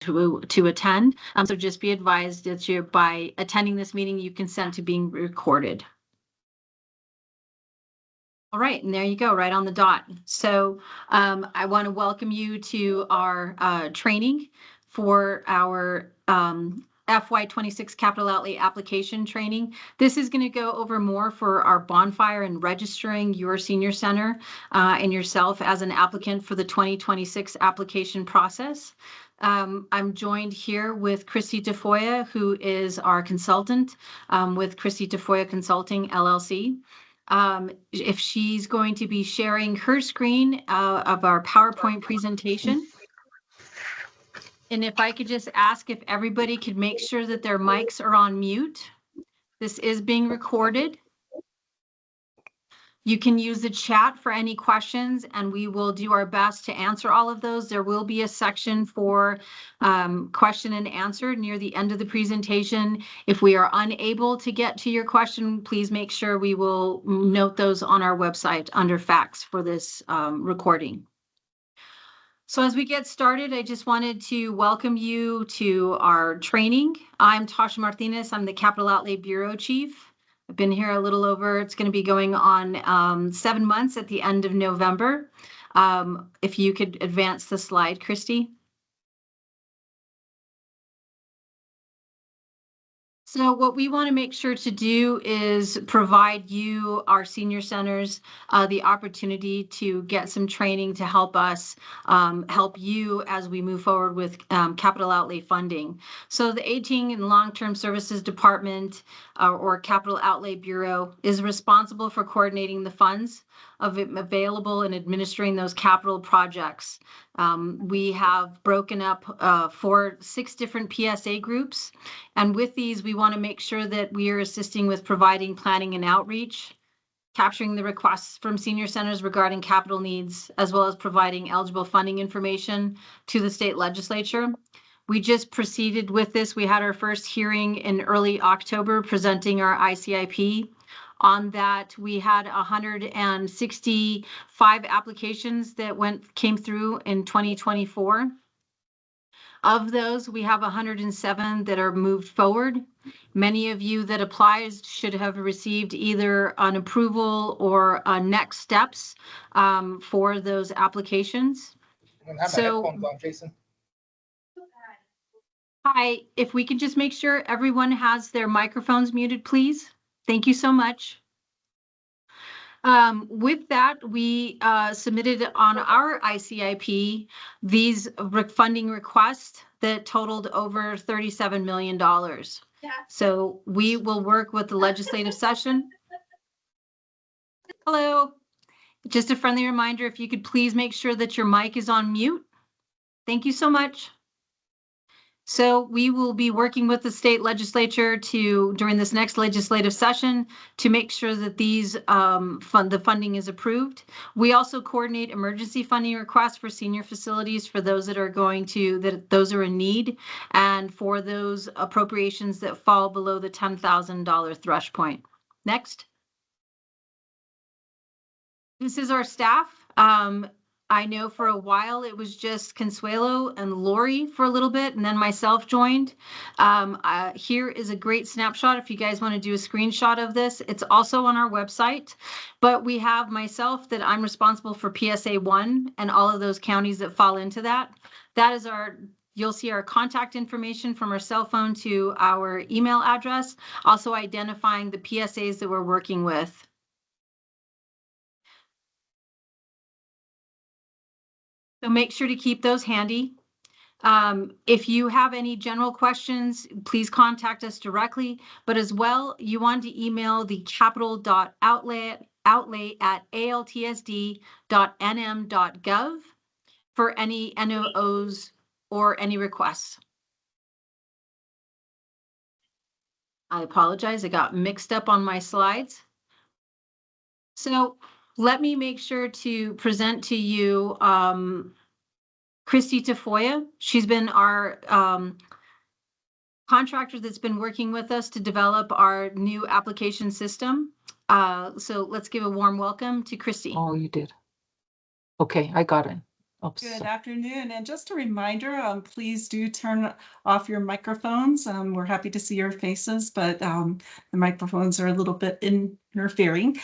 to attend. So just be advised that by attending this meeting, you consent to being recorded. All right, and there you go, right on the dot. So I want to welcome you to our training for our FY26 Capital Outlay Application Training. This is going to go over more for our bonfire and registering your senior center and yourself as an applicant for the 2026 application process. I'm joined here with Christy Tafoya, who is our consultant with Christy Tafoya Consulting, LLC. If she's going to be sharing her screen of our PowerPoint presentation. And if I could just ask if everybody could make sure that their mics are on mute. This is being recorded. You can use the chat for any questions, and we will do our best to answer all of those. There will be a section for question and answer near the end of the presentation. If we are unable to get to your question, please make sure we will note those on our website under facts for this recording. So as we get started, I just wanted to welcome you to our training. I'm Tasha Martinez. I'm the Capital Outlay Bureau Chief. I've been here a little over, it's going to be going on 7 months at the end of November. If you could advance the slide, Christy. So what we want to make sure to do is provide you, our senior centers, the opportunity to get some training to help us help you as we move forward with capital outlay funding. So the Aging and Long-Term Services Department or Capital Outlay Bureau is responsible for coordinating the funds available and administering those capital projects. We have broken up for 6 different PSA groups, and with these we want to make sure that we are assisting with providing planning and outreach, capturing the requests from senior centers regarding capital needs, as well as providing eligible funding information to the state legislature. We just proceeded with this. We had our first hearing in early October presenting our ICIP. On that, we had 165 applications that came through in 2024. Of those, we have 107 that are moved forward. Many of you that applied should have received either an approval or next steps for those applications. So, Jason. Hi, if we can just make sure everyone has their microphones muted, please. Thank you so much. With that, we submitted on our ICIP these funding requests that totaled over $37 million. Yeah. So we will work with the legislative session. Hello. Just a friendly reminder, if you could please make sure that your mic is on mute. Thank you so much. So we will be working with the state legislature during this next legislative session to make sure that these the funding is approved. We also coordinate emergency funding requests for senior facilities for those that are those are in need, and for those appropriations that fall below the $10,000 threshold point. Next. This is our staff. I know for a while it was just Consuelo and Lori for a little bit, and then myself joined. Here is a great snapshot if you guys want to do a screenshot of this. It's also on our website, but we have myself that I'm responsible for PSA 1 and all of those counties that fall into that. That is you'll see our contact information from our cell phone to our email address, also identifying the PSAs that we're working with. So make sure to keep those handy. If you have any general questions, please contact us directly, but as well, you want to email the capital.outlay@altsd.nm.gov for any NOOs or any requests. I apologize, I got mixed up on my slides. So let me make sure to present to you Christy Tafoya. She's been our contractor that's been working with us to develop our new application system. So let's give a warm welcome to Christy. Oh, you did. Okay, I got it. Good afternoon. And just a reminder, please do turn off your microphones. We're happy to see your faces, but the microphones are a little bit interfering.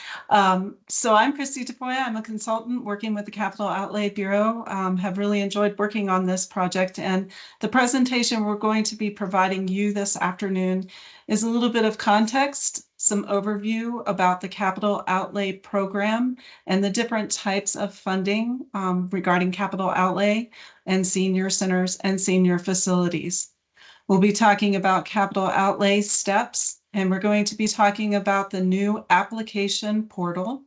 So I'm Christy Tapoya. I'm a consultant working with the Capital Outlay Bureau. Have really enjoyed working on this project. And the presentation we're going to be providing you this afternoon is a little bit of context, some overview about the Capital Outlay program and the different types of funding regarding capital outlay and senior centers and senior facilities. We'll be talking about capital outlay steps, and we're going to be talking about the new application portal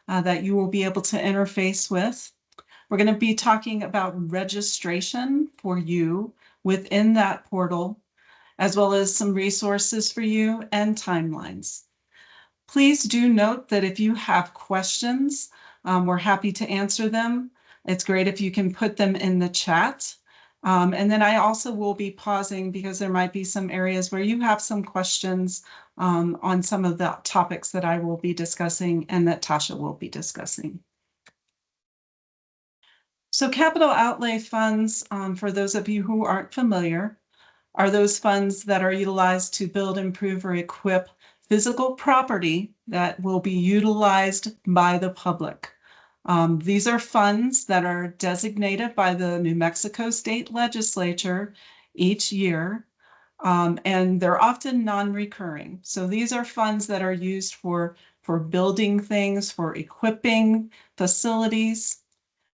that you will be able to interface with. We're going to be talking about registration for you within that portal, as well as some resources for you and timelines. Please do note that if you have questions, we're happy to answer them. It's great if you can put them in the chat. And then I also will be pausing because there might be some areas where you have some questions on some of the topics that I will be discussing and that Tasha will be discussing. So capital outlay funds, for those of you who aren't familiar, are those funds that are utilized to build, improve, or equip physical property that will be utilized by the public. These are funds that are designated by the New Mexico State Legislature each year, and they're often non-recurring. So these are funds that are used for building things, for equipping facilities,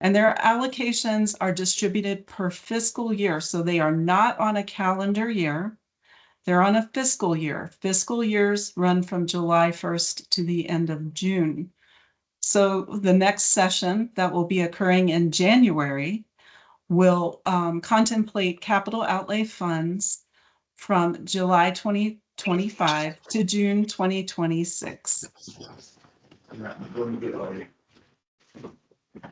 and their allocations are distributed per fiscal year. So they are not on a calendar year. They're on a fiscal year. Fiscal years run from July 1st to the end of June. So the next session that will be occurring in January will contemplate capital outlay funds from July 2025 to June 2026.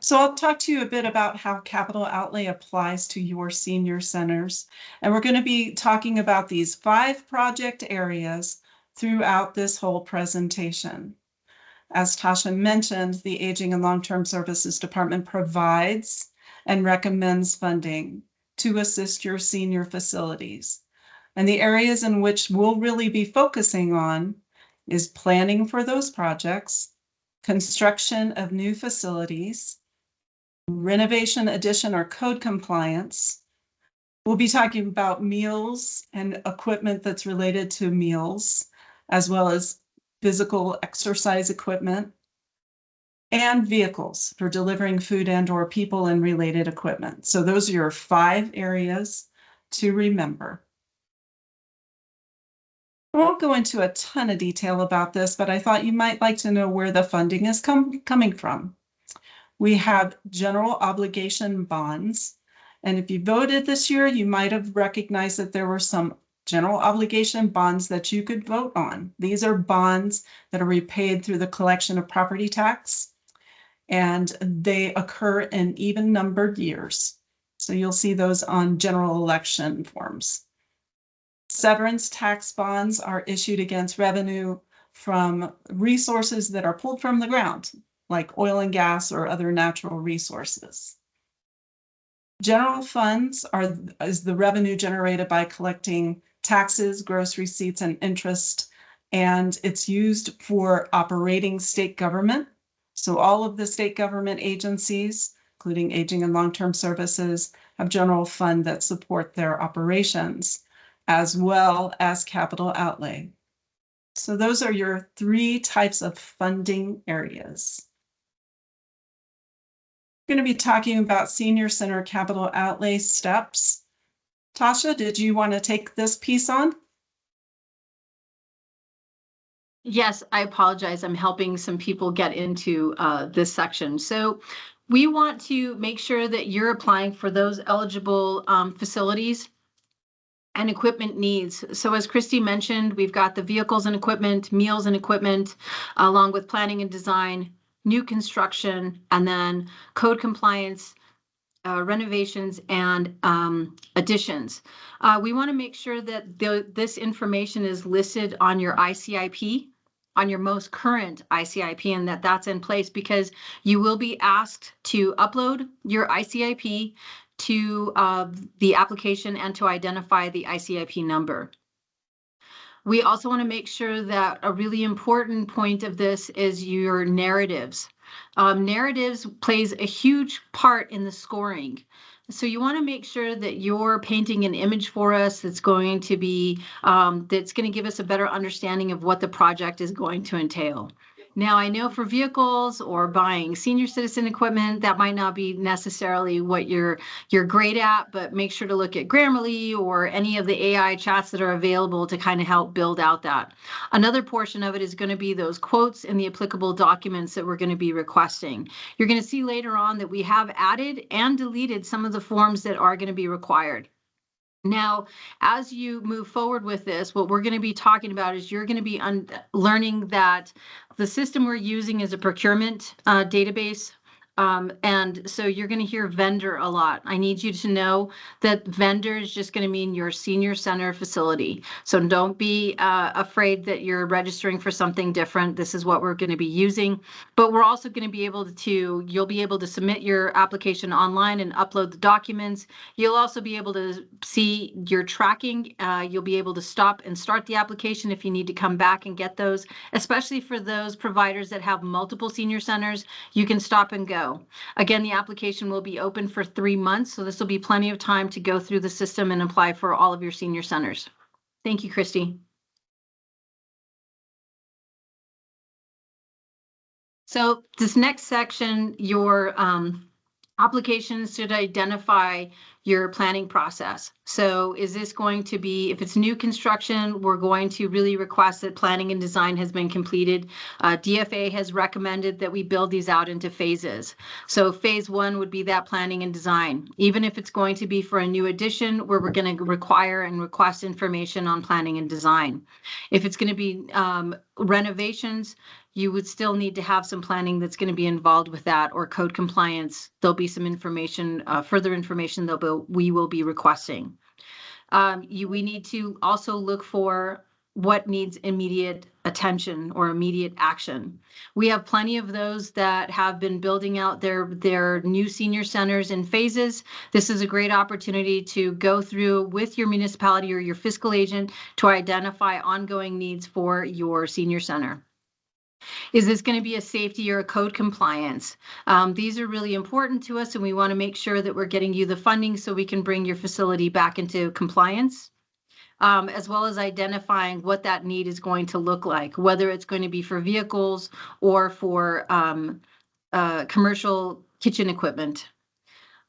So I'll talk to you a bit about how capital outlay applies to your senior centers. And we're going to be talking about these 5 project areas throughout this whole presentation. As Tasha mentioned, the Aging and Long-Term Services Department provides and recommends funding to assist your senior facilities. And the areas in which we'll really be focusing on is planning for those projects, construction of new facilities, renovation, addition, or code compliance. We'll be talking about meals and equipment that's related to meals, as well as physical exercise equipment, and vehicles for delivering food and/or people and related equipment. So those are your 5 areas to remember. I won't go into a ton of detail about this, but I thought you might like to know where the funding is coming from. We have general obligation bonds. And if you voted this year, you might have recognized that there were some general obligation bonds that you could vote on. These are bonds that are repaid through the collection of property tax, and they occur in even numbered years. So you'll see those on general election forms. Severance tax bonds are issued against revenue from resources that are pulled from the ground, like oil and gas or other natural resources. General funds is the revenue generated by collecting taxes, gross receipts, and interest, and it's used for operating state government. So all of the state government agencies, including Aging and Long-Term Services, have general fund that support their operations, as well as capital outlay. So those are your 3 types of funding areas. We're going to be talking about senior center capital outlay steps. Tasha, did you want to take this piece on? Yes, I apologize. I'm helping some people get into this section. So we want to make sure that you're applying for those eligible facilities and equipment needs. So as Christy mentioned, we've got the vehicles and equipment, meals and equipment, along with planning and design, new construction, and then code compliance, renovations, and additions. We want to make sure that this information is listed on your ICIP on your most current ICIP and that's in place, because you will be asked to upload your ICIP to the application and to identify the ICIP number. We also want to make sure that a really important point of this is your narratives. Narratives plays a huge part in the scoring. So you want to make sure that you're painting an image for us that's going to be, that's going to give us a better understanding of what the project is going to entail. Now, I know for vehicles or buying senior citizen equipment, that might not be necessarily what you're great at, but make sure to look at Grammarly or any of the AI chats that are available to kind of help build out that. Another portion of it is going to be those quotes and the applicable documents that we're going to be requesting. You're going to see later on that we have added and deleted some of the forms that are going to be required. Now, as you move forward with this, what we're going to be talking about is you're going to be learning that the system we're using is a procurement database. And so you're going to hear vendor a lot. I need you to know that vendor is just going to mean your senior center facility. So don't be afraid that you're registering for something different. This is what we're going to be using. But we're also going to be able to, you'll be able to submit your application online and upload the documents. You'll also be able to see your tracking. You'll be able to stop and start the application if you need to come back and get those, especially for those providers that have multiple senior centers. You can stop and go. Again, the application will be open for 3 months, so this will be plenty of time to go through the system and apply for all of your senior centers. Thank you, Christy. So this next section, your applications should identify your planning process. So is this going to be, if it's new construction, we're going to really request that planning and design has been completed. DFA has recommended that we build these out into phases. So phase 1 would be that planning and design. Even if it's going to be for a new addition, where we're going to require and request information on planning and design. If it's going to be renovations, you would still need to have some planning that's going to be involved with that, or code compliance. There'll be some information, further information that we will be requesting. We need to also look for what needs immediate attention or immediate action. We have plenty of those that have been building out their new senior centers in phases. This is a great opportunity to go through with your municipality or your fiscal agent to identify ongoing needs for your senior center. Is this going to be a safety or a code compliance? These are really important to us, and we want to make sure that we're getting you the funding so we can bring your facility back into compliance, as well as identifying what that need is going to look like, whether it's going to be for vehicles or for commercial kitchen equipment.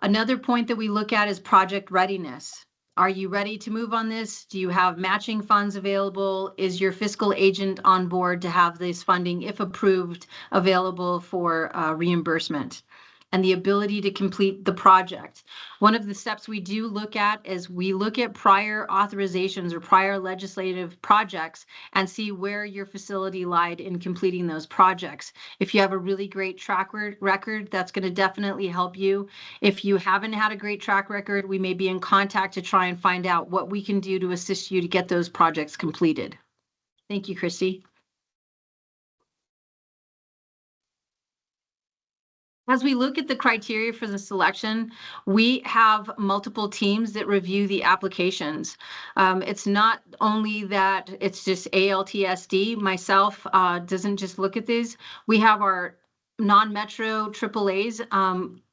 Another point that we look at is project readiness. Are you ready to move on this? Do you have matching funds available? Is your fiscal agent on board to have this funding, if approved, available for reimbursement? And the ability to complete the project. One of the steps we do look at is we look at prior authorizations or prior legislative projects and see where your facility lied in completing those projects. If you have a really great track record, that's going to definitely help you. If you haven't had a great track record, we may be in contact to try and find out what we can do to assist you to get those projects completed. Thank you, Christy. As we look at the criteria for the selection, we have multiple teams that review the applications. It's not only that it's just ALTSD, myself doesn't just look at these. We have our non-metro AAAs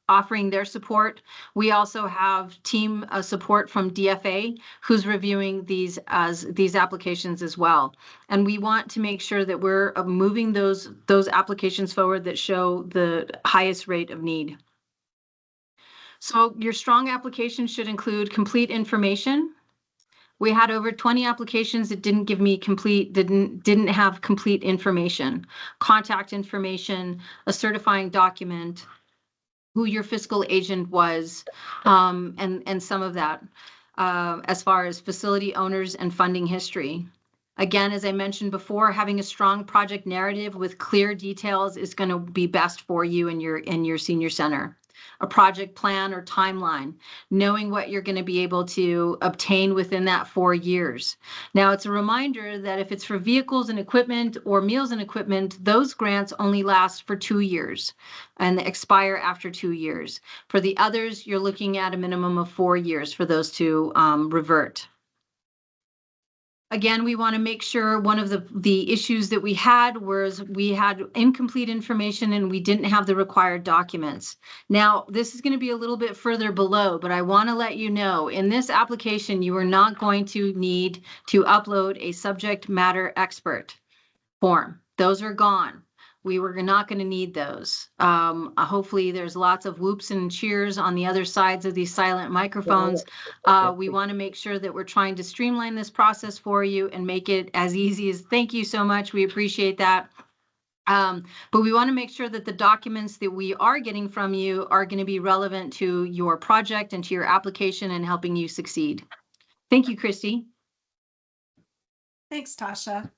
offering their support. We also have team support from DFA who's reviewing these applications as well. And we want to make sure that we're moving those applications forward that show the highest rate of need. So your strong application should include complete information. We had over 20 applications that didn't have complete information, contact information, a certifying document, who your fiscal agent was, and some of that, as far as facility owners and funding history. Again, as I mentioned before, having a strong project narrative with clear details is going to be best for you in your senior center. a project plan or timeline, knowing what you're going to be able to obtain within that 4 years. Now, it's a reminder that if it's for vehicles and equipment or meals and equipment, those grants only last for 2 years and expire after 2 years. For the others, you're looking at a minimum of 4 years for those to revert. Again, we want to make sure one of the issues that we had was we had incomplete information and we didn't have the required documents. Now, this is going to be a little bit further below, but I want to let you know in this application, you are not going to need to upload a subject matter expert form. Those are gone. We were not going to need those. Hopefully there's lots of whoops and cheers on the other sides of these silent microphones. We want to make sure that we're trying to streamline this process for you and make it as easy as, thank you so much. We appreciate that. But we want to make sure that the documents that we are getting from you are going to be relevant to your project and to your application and helping you succeed. Thank you, Christy. Thanks, Tasha.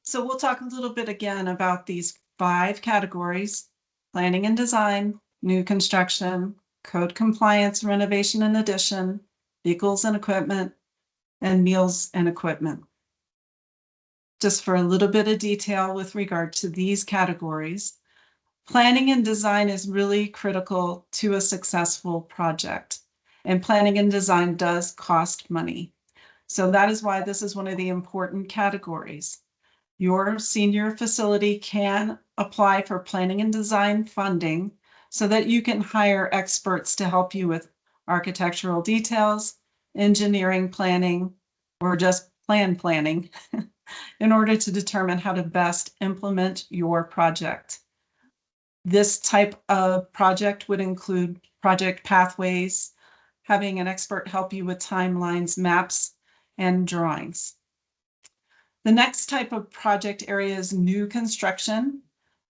So we'll talk a little bit again about these 5 categories: planning and design, new construction, code compliance, renovation and addition, vehicles and equipment, and meals and equipment. Just for a little bit of detail with regard to these categories, planning and design is really critical to a successful project, and planning and design does cost money. So that is why this is one of the important categories. Your senior facility can apply for planning and design funding so that you can hire experts to help you with architectural details, engineering planning, or just planning in order to determine how to best implement your project. This type of project would include project pathways, having an expert help you with timelines, maps, and drawings. The next type of project area is new construction,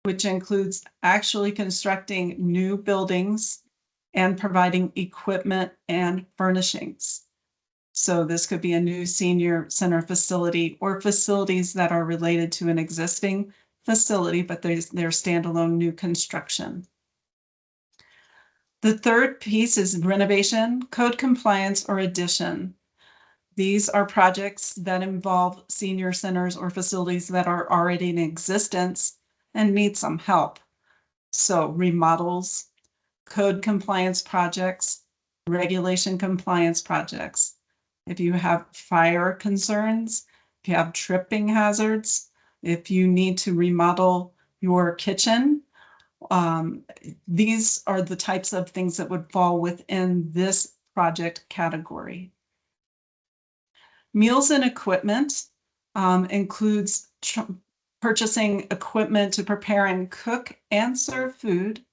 which includes actually constructing new buildings and providing equipment and furnishings. So this could be a new senior center facility or facilities that are related to an existing facility, but they're standalone new construction. The third piece is renovation, code compliance, or addition. These are projects that involve senior centers or facilities that are already in existence and need some help. So remodels, code compliance projects, regulation compliance projects. If you have fire concerns, if you have tripping hazards, if you need to remodel your kitchen, these are the types of things that would fall within this project category. Meals and equipment includes purchasing equipment to prepare and cook and serve food.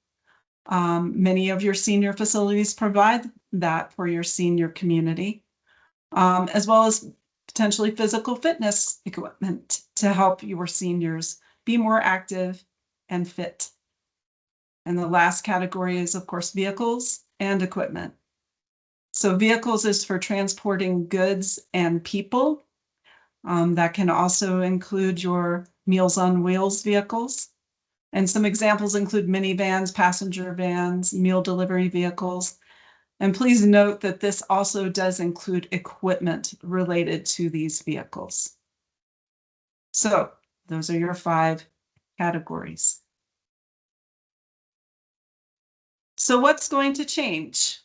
Many of your senior facilities provide that for your senior community, as well as potentially physical fitness equipment to help your seniors be more active and fit. And the last category is, of course, vehicles and equipment. So vehicles is for transporting goods and people. That can also include your Meals on Wheels vehicles. And some examples include minivans, passenger vans, meal delivery vehicles. And please note that this also does include equipment related to these vehicles. So those are your 5 categories. So what's going to change?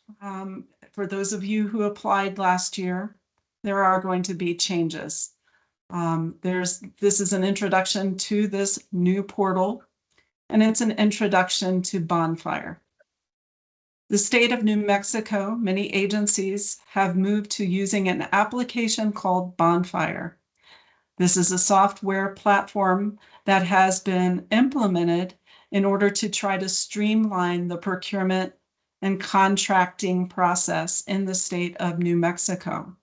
For those of you who applied last year, there are going to be changes. This is an introduction to this new portal, and it's an introduction to Bonfire. The state of New Mexico, many agencies have moved to using an application called Bonfire. This is a software platform that has been implemented in order to try to streamline the procurement and contracting process in the state of New Mexico.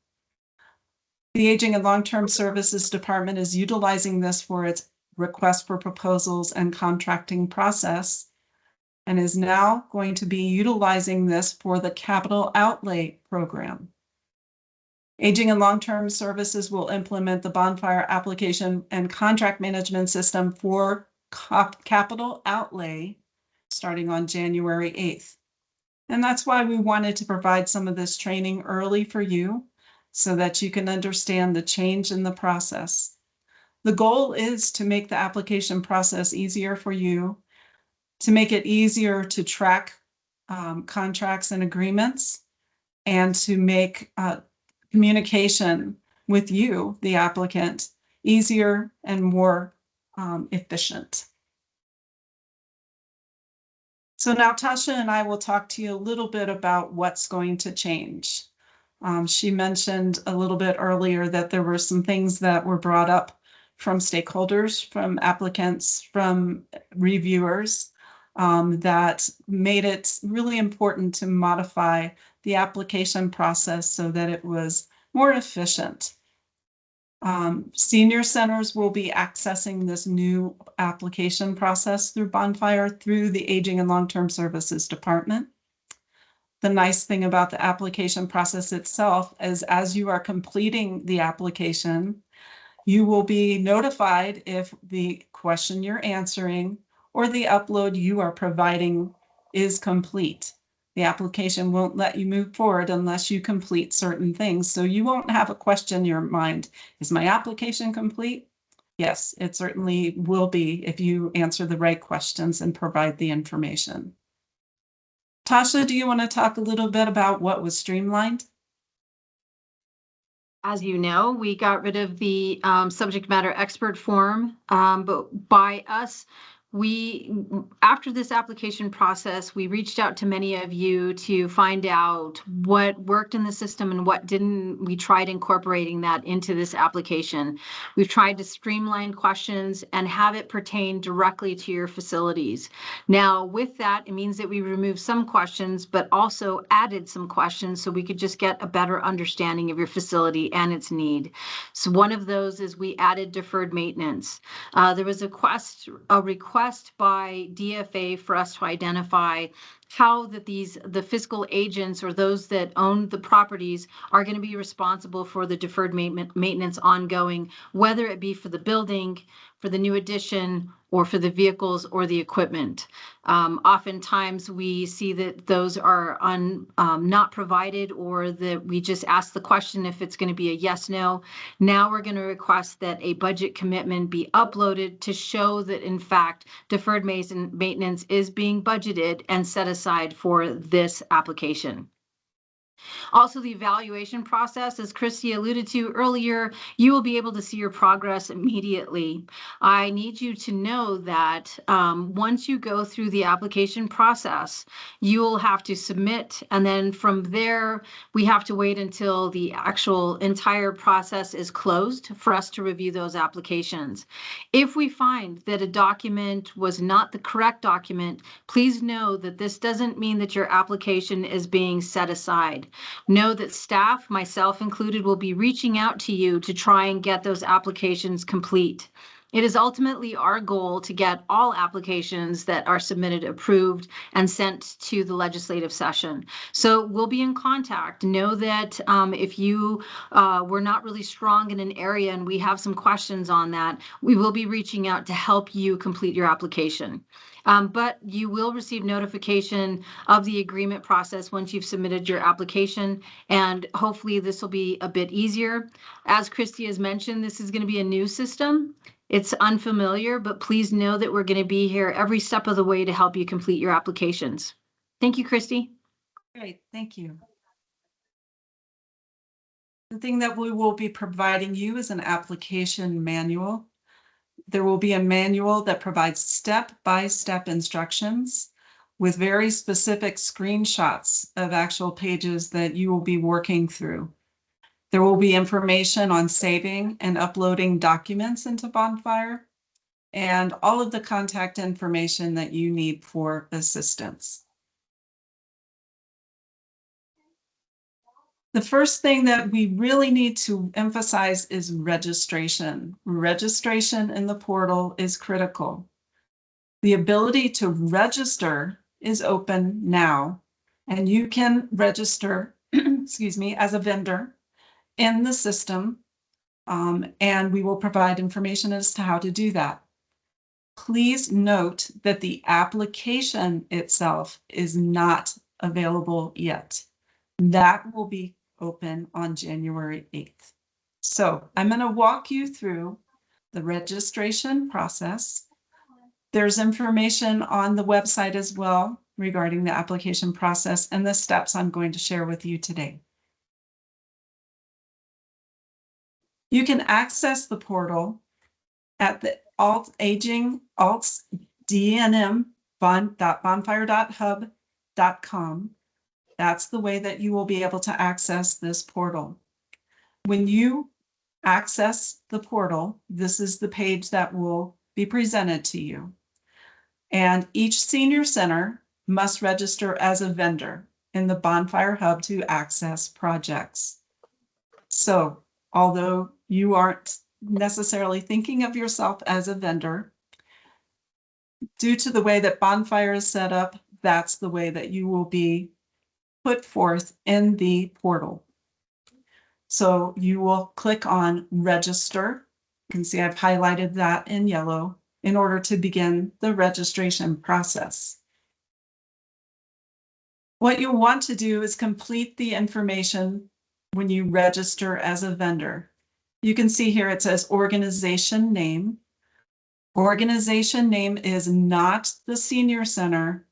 The Aging and Long-Term Services Department is utilizing this for its request for proposals and contracting process, and is now going to be utilizing this for the Capital Outlay program. Aging and Long-Term Services will implement the Bonfire application and contract management system for Capital Outlay starting on January 8th. And that's why we wanted to provide some of this training early for you so that you can understand the change in the process. The goal is to make the application process easier for you, to make it easier to track contracts and agreements, and to make communication with you, the applicant, easier and more efficient. So now Tasha and I will talk to you a little bit about what's going to change. She mentioned a little bit earlier that there were some things that were brought up from stakeholders, from applicants, from reviewers, that made it really important to modify the application process so that it was more efficient. Senior centers will be accessing this new application process through Bonfire through the Aging and Long-Term Services Department. The nice thing about the application process itself is as you are completing the application, you will be notified if the question you're answering or the upload you are providing is complete. The application won't let you move forward unless you complete certain things. So you won't have a question in your mind. Is my application complete? Yes, it certainly will be if you answer the right questions and provide the information. Tasha, do you want to talk a little bit about what was streamlined? As you know, we got rid of the subject matter expert form, but by us, after this application process, we reached out to many of you to find out what worked in the system and what didn't. We tried incorporating that into this application. We've tried to streamline questions and have it pertain directly to your facilities. Now, with that, it means that we removed some questions, but also added some questions so we could just get a better understanding of your facility and its need. So one of those is we added deferred maintenance. There was a request by DFA for us to identify how that the fiscal agents or those that own the properties are going to be responsible for the deferred maintenance ongoing, whether it be for the building, for the new addition, or for the vehicles or the equipment. Oftentimes we see that those are not provided, or that we just ask the question if it's going to be a yes, no. Now we're going to request that a budget commitment be uploaded to show that in fact deferred maintenance is being budgeted and set aside for this application. Also, the evaluation process, as Christy alluded to earlier, you will be able to see your progress immediately. I need you to know that once you go through the application process, you will have to submit, and then from there, we have to wait until the actual entire process is closed for us to review those applications. If we find that a document was not the correct document, please know that this doesn't mean that your application is being set aside. Know that staff, myself included, will be reaching out to you to try and get those applications complete. It is ultimately our goal to get all applications that are submitted approved and sent to the legislative session. So we'll be in contact. Know that if you were not really strong in an area and we have some questions on that, we will be reaching out to help you complete your application. But you will receive notification of the agreement process once you've submitted your application, and hopefully this will be a bit easier. As Christy has mentioned, this is going to be a new system. It's unfamiliar, but please know that we're going to be here every step of the way to help you complete your applications. Thank you, Christy. Great, thank you. The thing that we will be providing you is an application manual. There will be a manual that provides step-by-step instructions with very specific screenshots of actual pages that you will be working through. There will be information on saving and uploading documents into Bonfire and all of the contact information that you need for assistance. The first thing that we really need to emphasize is registration. Registration in the portal is critical. The ability to register is open now, and you can register, excuse me, as a vendor in the system, and we will provide information as to how to do that. Please note that the application itself is not available yet. That will be open on January 8th. So I'm going to walk you through the registration process. There's information on the website as well regarding the application process and the steps I'm going to share with you today. You can access the portal at the ALTSD.bonfire.hub.com. That's the way that you will be able to access this portal. When you access the portal, this is the page that will be presented to you. And each senior center must register as a vendor in the Bonfire Hub to access projects. So, although you aren't necessarily thinking of yourself as a vendor, due to the way that Bonfire is set up, that's the way that you will be put forth in the portal. So you will click on register. You can see I've highlighted that in yellow in order to begin the registration process. What you'll want to do is complete the information when you register as a vendor. You can see here it says organization name. Organization name is not the senior center,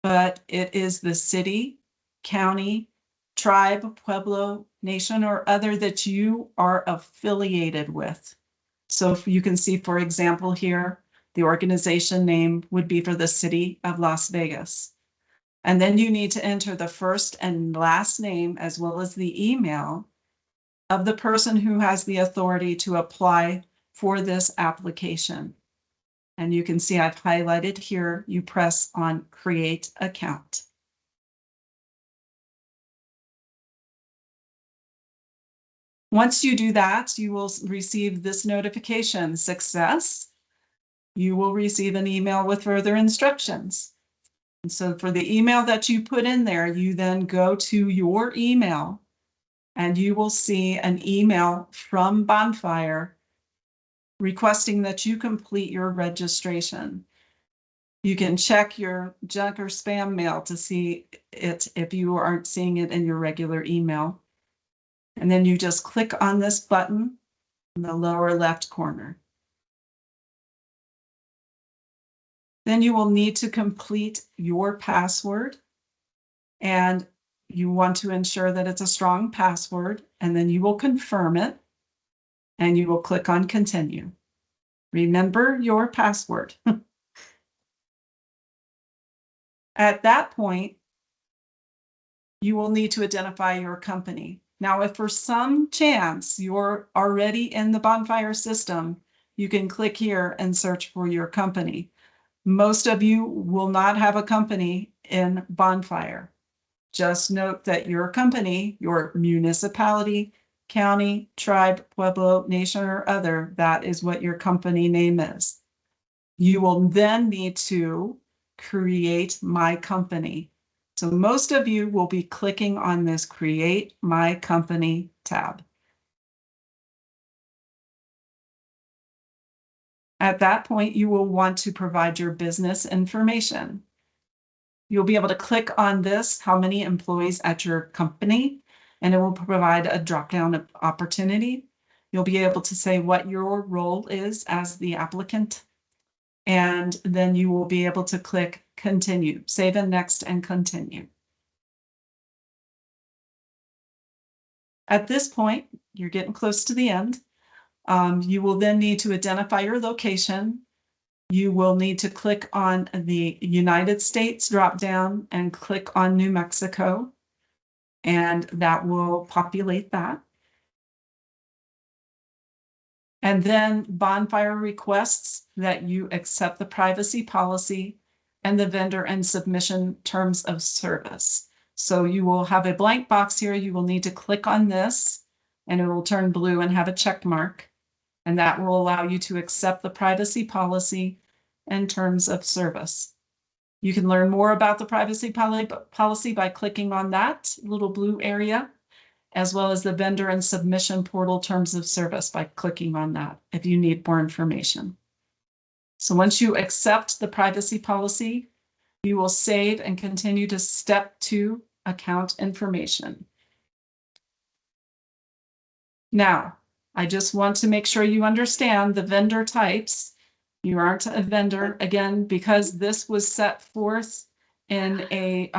but it is the city, county, tribe, pueblo, nation, or other that you are affiliated with. So if you can see, for example, here, the organization name would be for the city of Las Vegas. And then you need to enter the first and last name as well as the email of the person who has the authority to apply for this application. And you can see I've highlighted here, you press on create account. Once you do that, you will receive this notification, success. You will receive an email with further instructions. And so for the email that you put in there, you then go to your email and you will see an email from Bonfire requesting that you complete your registration. You can check your junk or spam mail to see it if you aren't seeing it in your regular email. And then you just click on this button in the lower left corner. Then you will need to complete your password, and you want to ensure that it's a strong password, and then you will confirm it and you will click on continue. Remember your password. At that point, you will need to identify your company. Now, if for some chance you're already in the Bonfire system, you can click here and search for your company. Most of you will not have a company in Bonfire. Just note that your company, your municipality, county, tribe, pueblo, nation, or other, that is what your company name is. You will then need to create my company. So most of you will be clicking on this Create My Company tab. At that point, you will want to provide your business information. You'll be able to click on this, how many employees at your company, and it will provide a drop-down opportunity. You'll be able to say what your role is as the applicant, and then you will be able to click continue, save and next, and continue. At this point, you're getting close to the end. You will then need to identify your location. You will need to click on the United States drop-down and click on New Mexico, and that will populate that. And then Bonfire requests that you accept the privacy policy and the vendor and submission terms of service. So you will have a blank box here. You will need to click on this and it will turn blue and have a check mark. And that will allow you to accept the privacy policy and terms of service. You can learn more about the privacy policy by clicking on that little blue area, as well as the vendor and submission portal terms of service by clicking on that if you need more information. So once you accept the privacy policy, you will save and continue to step 2 account information. Now, I just want to make sure you understand the vendor types. You aren't a vendor, again, because this was set forth in a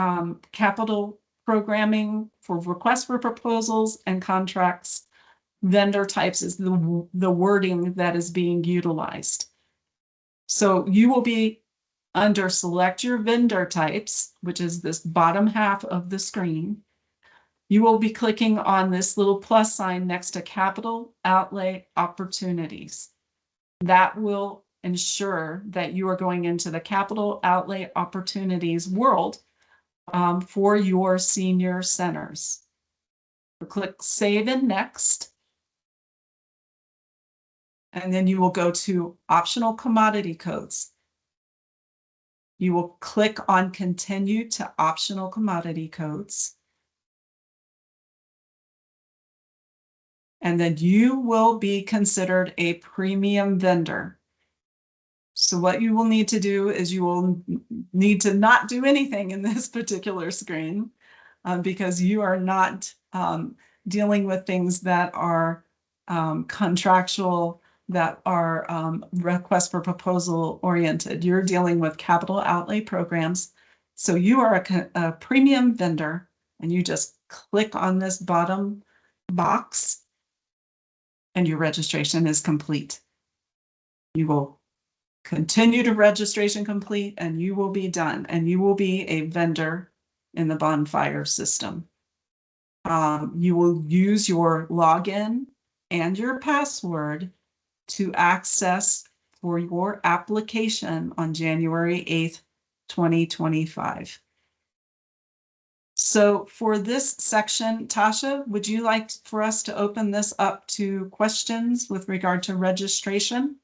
capital programming for requests for proposals and contracts. Vendor types is the wording that is being utilized. So you will be under select your vendor types, which is this bottom half of the screen. You will be clicking on this little plus sign next to capital outlay opportunities. That will ensure that you are going into the capital outlay opportunities world for your senior centers. Click Save and Next. And then you will go to Optional Commodity Codes. You will click on Continue to Optional Commodity Codes. And then you will be considered a premium vendor. So what you will need to do is you will need to not do anything in this particular screen because you are not dealing with things that are contractual, that are request for proposal oriented. You're dealing with capital outlay programs. So you are a premium vendor, and you just click on this bottom box and your registration is complete. You will continue to registration complete and you will be done, and you will be a vendor in the bonfire system. You will use your login and your password to access for your application on January 8th, 2025. So for this section, Tasha, would you like for us to open this up to questions with regard to registration?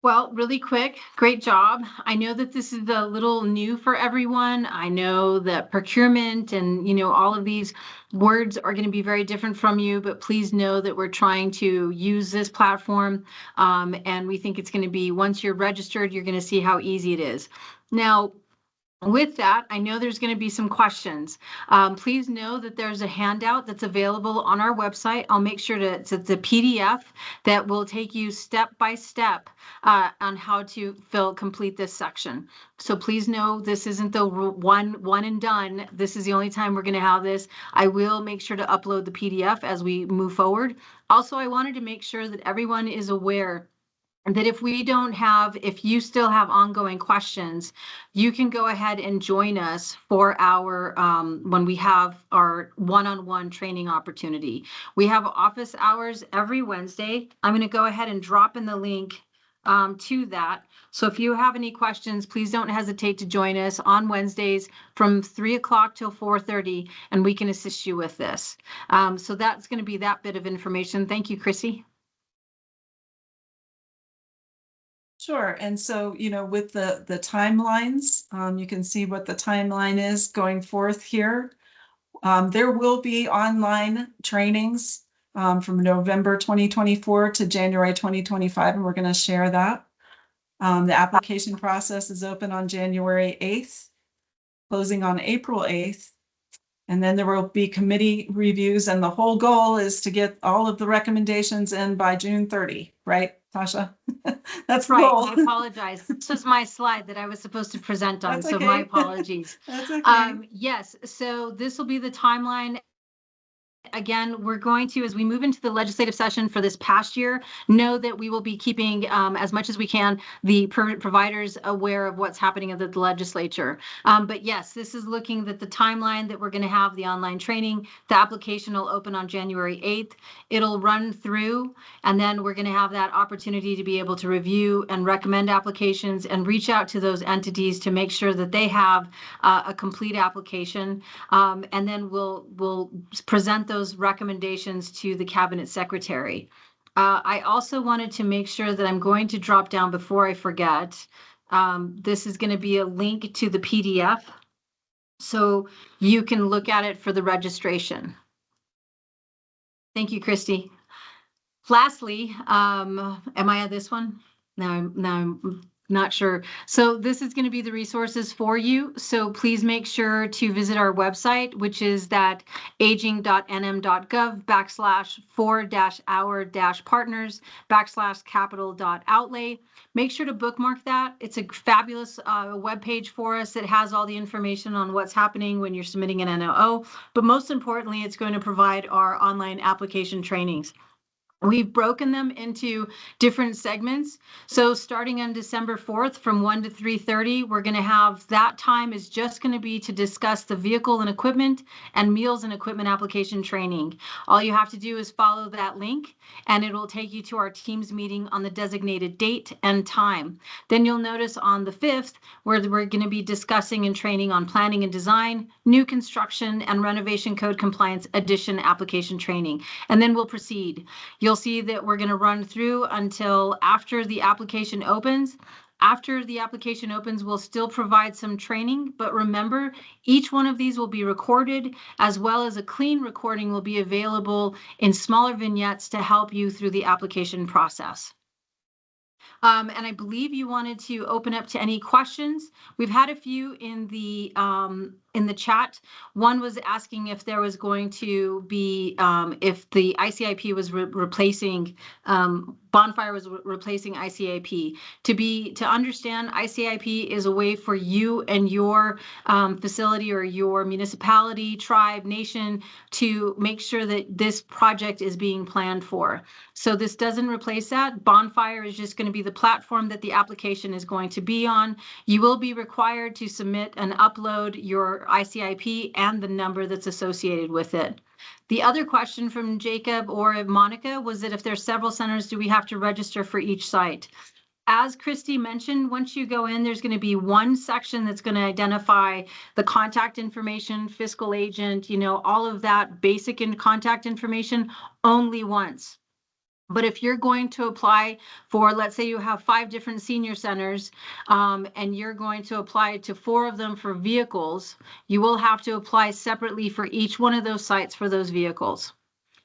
Well, really quick, great job. I know that this is a little new for everyone. I know that procurement and, all of these words are going to be very different from you, but please know that we're trying to use this platform. And we think it's going to be, once you're registered, you're going to see how easy it is. Now, with that, I know there's going to be some questions. Please know that there's a handout that's available on our website. I'll make sure it's a PDF that will take you step by step on how to complete this section. So please know this isn't the one and done. This is the only time we're going to have this. I will make sure to upload the PDF as we move forward. Also, I wanted to make sure that everyone is aware that if you still have ongoing questions, you can go ahead and join us for our when we have our one-on-one training opportunity. We have office hours every Wednesday. I'm going to go ahead and drop in the link to that. So if you have any questions, please don't hesitate to join us on Wednesdays from 3 o'clock till 4:30, and we can assist you with this. So that's going to be that bit of information. Thank you, Chrissy. Sure. And so, with the timelines, you can see what the timeline is going forth here. There will be online trainings from November 2024 to January 2025, and we're going to share that. The application process is open on January 8th, closing on April 8th. And then there will be committee reviews, and the whole goal is to get all of the recommendations in by June 30, right, Tasha? That's the right. goal. I apologize. This was my slide that I was supposed to present on, That's so okay. my apologies. That's okay. Yes, so this will be the timeline. Again, we're going to, as we move into the legislative session for this past year, know that we will be keeping, as much as we can, the providers aware of what's happening at the legislature. But yes, this is looking at the timeline that we're going to have the online training. The application will open on January 8th. It'll run through, and then we're going to have that opportunity to be able to review and recommend applications and reach out to those entities to make sure that they have a complete application. And then we'll present those recommendations to the cabinet secretary. I also wanted to make sure that I'm going to drop down before I forget. This is going to be a link to the PDF, so you can look at it for the registration. Thank you, Christy. Lastly, am I at this one? Now I'm not sure. So this is going to be the resources for you. So please make sure to visit our website, which is that aging.nm.gov /4-hour-partners/capital.outlay. Make sure to bookmark that. It's a fabulous web page for us. It has all the information on what's happening when you're submitting an NOO, but most importantly, it's going to provide our online application trainings. We've broken them into different segments. So starting on December 4th from 1 to 3:30, we're going to have that time is just going to be to discuss the vehicle and equipment and meals and equipment application training. All you have to do is follow that link and it will take you to our Teams meeting on the designated date and time. Then you'll notice on the 5th, where we're going to be discussing and training on planning and design, new construction and renovation code compliance addition application training. And then we'll proceed. You'll see that we're going to run through until after the application opens. After the application opens, we'll still provide some training, but remember, each one of these will be recorded, as well as a clean recording will be available in smaller vignettes to help you through the application process. And I believe you wanted to open up to any questions. We've had a few in the chat. One was asking if there was going to be if the ICIP was replacing Bonfire was replacing ICIP. To understand, ICIP is a way for you and your facility or your municipality, tribe, nation to make sure that this project is being planned for. So this doesn't replace that. Bonfire is just going to be the platform that the application is going to be on. You will be required to submit and upload your ICIP and the number that's associated with it. The other question from Jacob or Monica was that if there's several centers, do we have to register for each site? As Christy mentioned, once you go in, there's going to be one section that's going to identify the contact information, fiscal agent, all of that basic contact information only once. But if you're going to apply for, let's say you have 5 different senior centers and you're going to apply to 4 of them for vehicles, you will have to apply separately for each one of those sites for those vehicles.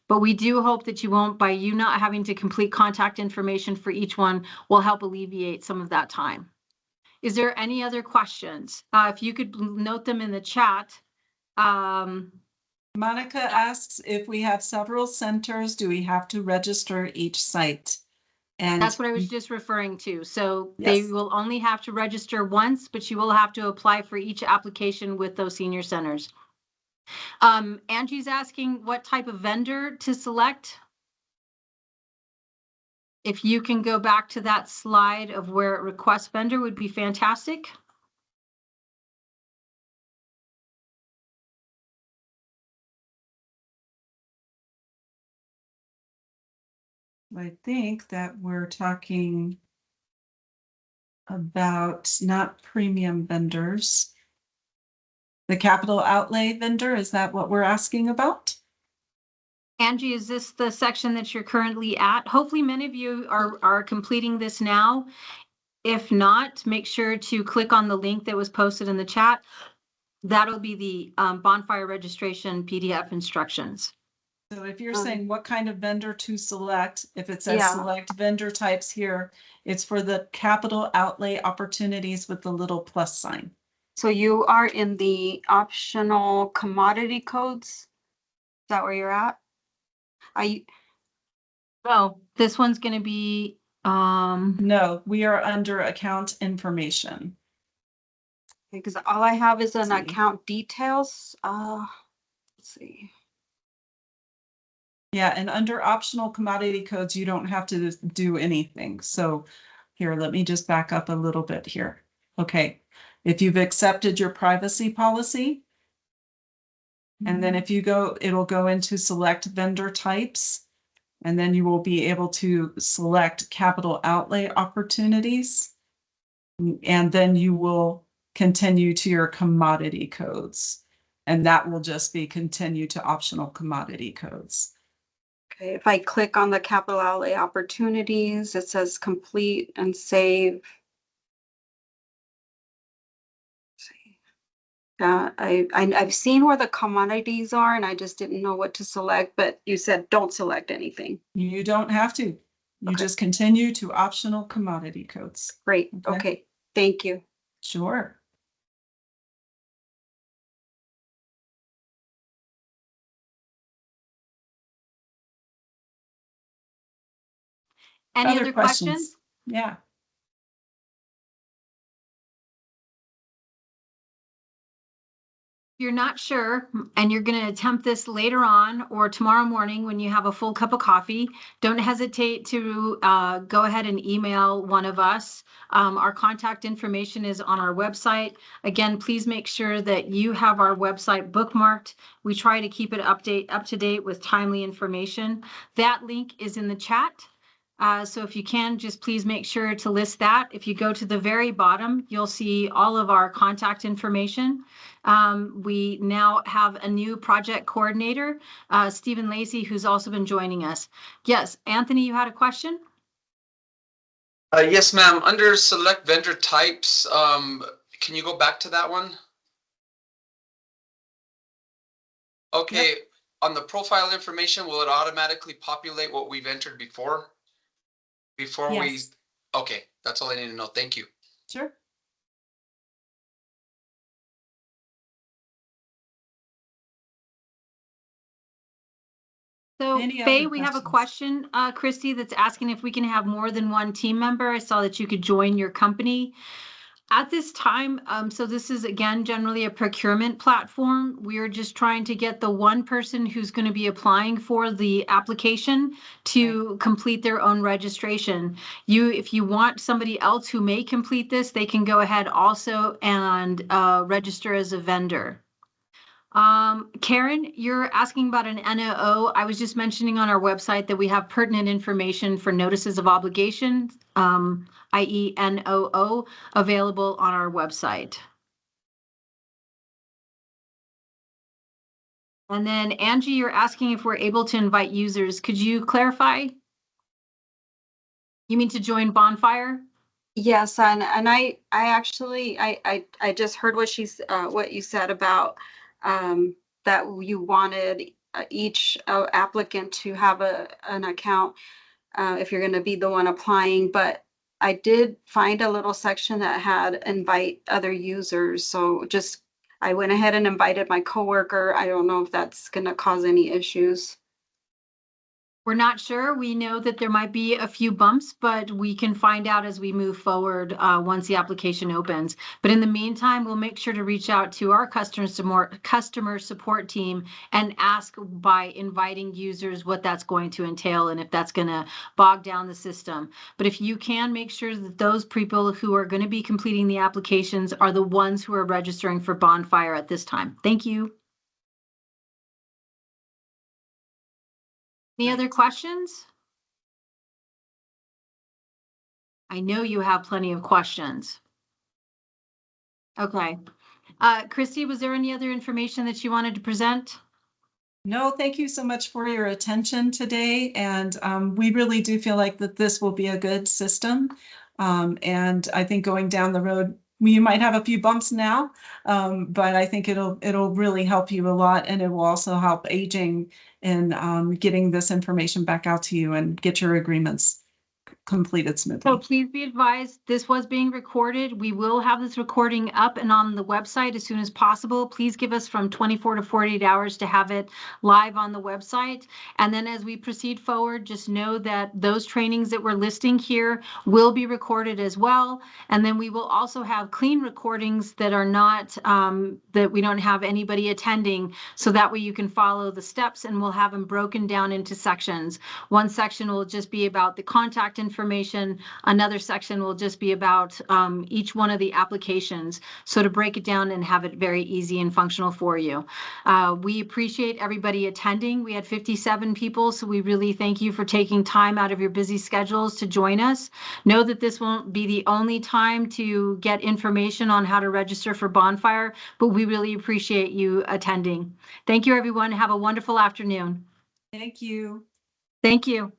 But we do hope that you won't, by you not having to complete contact information for each one, will help alleviate some of that time. Is there any other questions? If you could note them in the chat. Monica asks if we have several centers, do we have to register each site? And that's what I was just referring to. So yes, they will only have to register once, but you will have to apply for each application with those senior centers. Angie's asking what type of vendor to select. If you can go back to that slide of where it requests vendor would be fantastic. I think that we're talking about not premium vendors. The capital outlay vendor, is that what we're asking about? Angie, is this the section that you're currently at? Hopefully many of you are completing this now. If not, make sure to click on the link that was posted in the chat. That'll be the bonfire registration PDF instructions. So if you're saying what kind of vendor to select, if it says select vendor types here, it's for the capital outlay opportunities with the little plus sign. So you are in the optional commodity codes? Is that where you're at? No, this one's going to be no, we are under account information. Because all I have is an account details. Let's see. Yeah, and under optional commodity codes, you don't have to do anything. So here, let me just back up a little bit here. Okay, if you've accepted your privacy policy, and then if you go, it'll go into select vendor types, and then you will be able to select capital outlay opportunities, and then you will continue to your commodity codes, and that will just be continue to optional commodity codes. Okay, if I click on the capital outlay opportunities, it says complete and save. I've seen where the commodities are and I just didn't know what to select, but you said don't select anything. You don't have to. You Okay. just continue to optional commodity codes. Great. Okay. Thank you. Sure. Any other questions? Yeah. If you're not sure and you're going to attempt this later on or tomorrow morning when you have a full cup of coffee, don't hesitate to go ahead and email one of us. Our contact information is on our website. Again, please make sure that you have our website bookmarked. We try to keep it up to date with timely information. That link is in the chat. So if you can, just please make sure to list that. If you go to the very bottom, you'll see all of our contact information. We now have a new project coordinator, Stephen Lacey, who's also been joining us. Yes, Anthony, you had a question? Yes, ma'am. Under select vendor types, can you go back to that one? Okay, Yep. on the profile information, will it automatically populate what we've entered before? Yes. Okay, that's all I need to know. Thank you. Sure. So Any Faye, other we have a questions? question, Christy, that's asking if we can have more than one team member. I saw that you could join your company. At this time, so this is again generally a procurement platform. We're just trying to get the one person who's going to be applying for the application to complete their own registration. If you want somebody else who may complete this, they can go ahead also and register as a vendor. Karen, you're asking about an NOO. I was just mentioning on our website that we have pertinent information for notices of obligation, i.e. NOO, available on our website. And then Angie, you're asking if we're able to invite users. Could you clarify? You mean to join Bonfire? Yes, and I actually I just heard what what you said about that you wanted each applicant to have an account if you're going to be the one applying, but I did find a little section that had invite other users. So just I went ahead and invited my coworker. I don't know if that's going to cause any issues. We're not sure. We know that there might be a few bumps, but we can find out as we move forward once the application opens. But in the meantime, we'll make sure to reach out to our customer support team and ask by inviting users what that's going to entail and if that's going to bog down the system. But if you can, make sure that those people who are going to be completing the applications are the ones who are registering for Bonfire at this time. Thank you. Any other questions? I know you have plenty of questions. Okay. Christy, was there any other information that you wanted to present? No, thank you so much for your attention today. And we really do feel like that this will be a good system. And I think going down the road, you might have a few bumps now, but I think it'll really help you a lot. And it will also help aging in getting this information back out to you and get your agreements completed smoothly. So please be advised, this was being recorded. We will have this recording up and on the website as soon as possible. Please give us from 24 to 48 hours to have it live on the website. And then as we proceed forward, just know that those trainings that we're listing here will be recorded as well. And then we will also have clean recordings that are not, that we don't have anybody attending. So that way you can follow the steps and we'll have them broken down into sections. One section will just be about the contact information. Another section will just be about each one of the applications. So to break it down and have it very easy and functional for you. We appreciate everybody attending. We had 57 people, so we really thank you for taking time out of your busy schedules to join us. Know that this won't be the only time to get information on how to register for Bonfire, but we really appreciate you attending. Thank you, everyone. Have a wonderful afternoon. Thank you. Thank you.